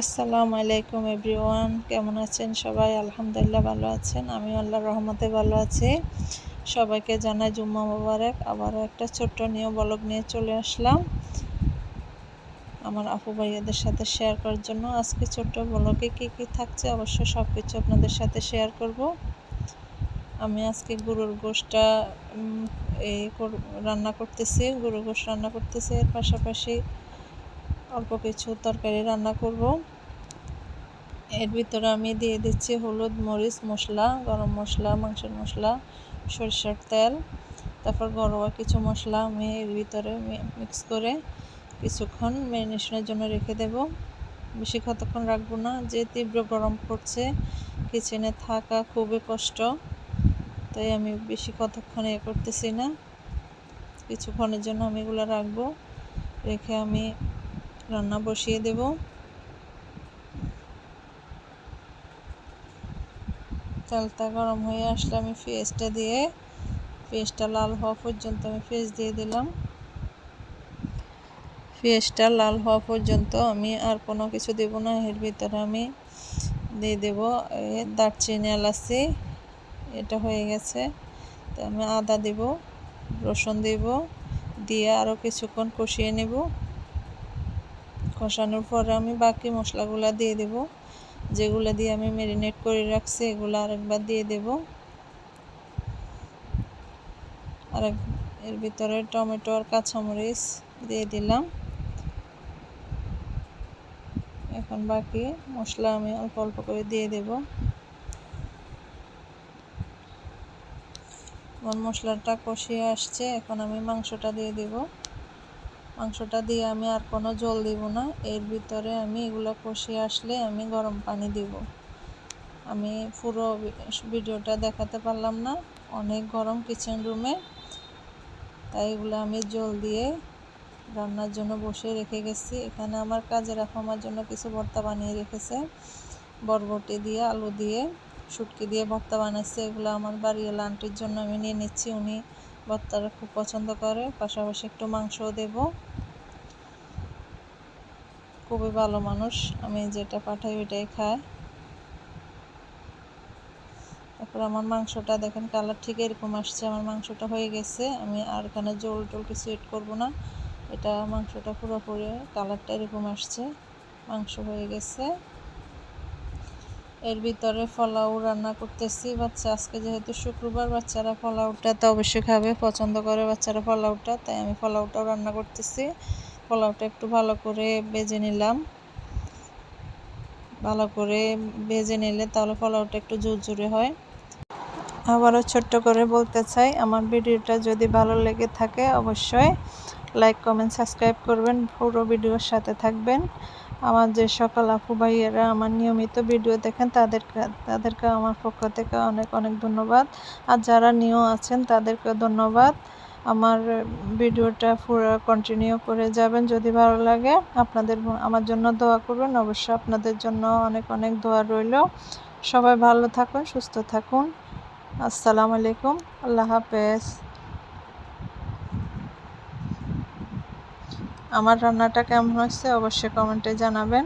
আসসালামু আলাইকুম এভরিওয়ান, কেমন আছেন সবাই? আলহামদুলিল্লাহ ভালো আছেন। আমি আল্লাহর রহমতে ভালো আছি। সবাইকে জানাই জুম্মা মোবারক। আবারও একটা ছোট্ট নিউ ব্লগ নিয়ে চলে আসলাম আমার আপু ভাইয়াদের সাথে শেয়ার করার জন্য। আজকে ছোট্ট ব্লগে কী থাকছে অবশ্যই সব কিছু আপনাদের সাথে শেয়ার করব। আমি আজকে গরুর গোশটা রান্না করতেছি, গরুর গোশ রান্না করতেছি। এর পাশাপাশি অল্প কিছু তরকারি রান্না করব। এর ভিতরে আমি দিয়ে দিচ্ছি হলুদ, মরিচ, মশলা, গরম মশলা, মাংসের মশলা, সরিষার তেল, তারপর ঘরোয়া কিছু মশলা আমি এর ভিতরে মিক্স করে কিছুক্ষণ ম্যারিনেশনের জন্য রেখে দেব। বেশি কতক্ষণ রাখবো না, যে তীব্র গরম পড়ছে, কিচেনে থাকা খুবই কষ্ট, তাই আমি বেশি কতক্ষণ করতেছি না। কিছুক্ষণের জন্য আমি এগুলো রাখবো, রেখে আমি রান্না বসিয়ে দেব। তেলটা গরম হয়ে আসলে আমি পেঁয়াজটা লাল হওয়া পর্যন্ত আমি পেঁয়াজ দিয়ে দিলাম। পেঁয়াজটা লাল হওয়া পর্যন্ত আমি আর কোনো কিছু দেব না। এর ভিতরে আমি দিয়ে দেব দারচিনি, এলাচি। এটা হয়ে গেছে, তো আমি আদা দেব, রসুন দেব, দিয়ে আরও কিছুক্ষণ কষিয়ে নেব। কষানোর পরে আমি বাকি মশলাগুলো দিয়ে দেব, যেগুলো দিয়ে আমি ম্যারিনেট করে রাখছি এগুলো আরেকবার দিয়ে দেব। এর ভিতরে টমেটো আর কাঁচামরিচ দিয়ে দিলাম। এখন বাকি মশলা আমি অল্প অল্প করে দিয়ে দেব। মশলাটা কষিয়ে আসছে, এখন আমি মাংসটা দিয়ে দেব। মাংসটা দিয়ে আমি আর কোনো জল দিব না। এর ভিতরে আমি এগুলো কষিয়ে আসলে আমি গরম পানি দিব। আমি পুরো ভিডিওটা দেখাতে পারলাম না, অনেক গরম কিচেন রুমে, তাই এগুলো আমি জল দিয়ে রান্নার জন্য বসে রেখে গেছি। এখানে আমার কাজের আপু আমার জন্য কিছু ভর্তা বানিয়ে রেখেছে, বরবটি দিয়ে, আলু দিয়ে, শুটকি দিয়ে ভর্তা বানাইছে। এগুলো আমার বাড়িওয়ালা আন্টির জন্য আমি নিয়ে নিচ্ছি, উনি ভর্তাটা খুব পছন্দ করে। পাশাপাশি একটু মাংসও দেব, খুবই ভালো মানুষ, আমি যেটা পাঠাই ওইটাই খায়। তারপর আমার মাংসটা দেখেন কালার ঠিক এরকম আসছে, আমার মাংসটা হয়ে গেছে। আমি আর এখানে জল টল কিছু এড করবো না, এটা মাংসটা পুরোপুরি কালারটা এরকম আসছে, মাংস হয়ে গেছে। এর ভিতরে পোলাও রান্না করতেছি। আজকে যেহেতু শুক্রবার, বাচ্চারা পোলাওটা তো অবশ্যই খাবে, পছন্দ করে বাচ্চারা পোলাওটা, তাই আমি পোলাওটাও রান্না করতেছি। পোলাওটা একটু ভালো করে ভেজে নিলাম। ভালো করে ভেজে নিলে তাহলে পোলাওটা একটু ঝুরঝুরে হয়। আবারও ছোট্ট করে বলতে চাই, আমার ভিডিওটা যদি ভালো লেগে থাকে অবশ্যই লাইক, কমেন্ট, সাবস্ক্রাইব করবেন, পুরো ভিডিওর সাথে থাকবেন। আমার যে সকল আপু ভাইয়েরা আমার নিয়মিত ভিডিও দেখেন তাদেরকে আমার পক্ষ থেকে অনেক অনেক ধন্যবাদ। আর যারা নিউ আছেন তাদেরকে ধন্যবাদ। আমার ভিডিওটা পুরো কন্টিনিউ করে যাবেন যদি ভালো লাগে। আমার জন্য দোয়া করবেন, অবশ্যই আপনাদের জন্য অনেক অনেক দোয়া রইল। সবাই ভালো থাকুন, সুস্থ থাকুন। আসসালামু আলাইকুম, আল্লাহ হাফেজ। আমার রান্নাটা কেমন হয়েছে অবশ্যই কমেন্টে জানাবেন।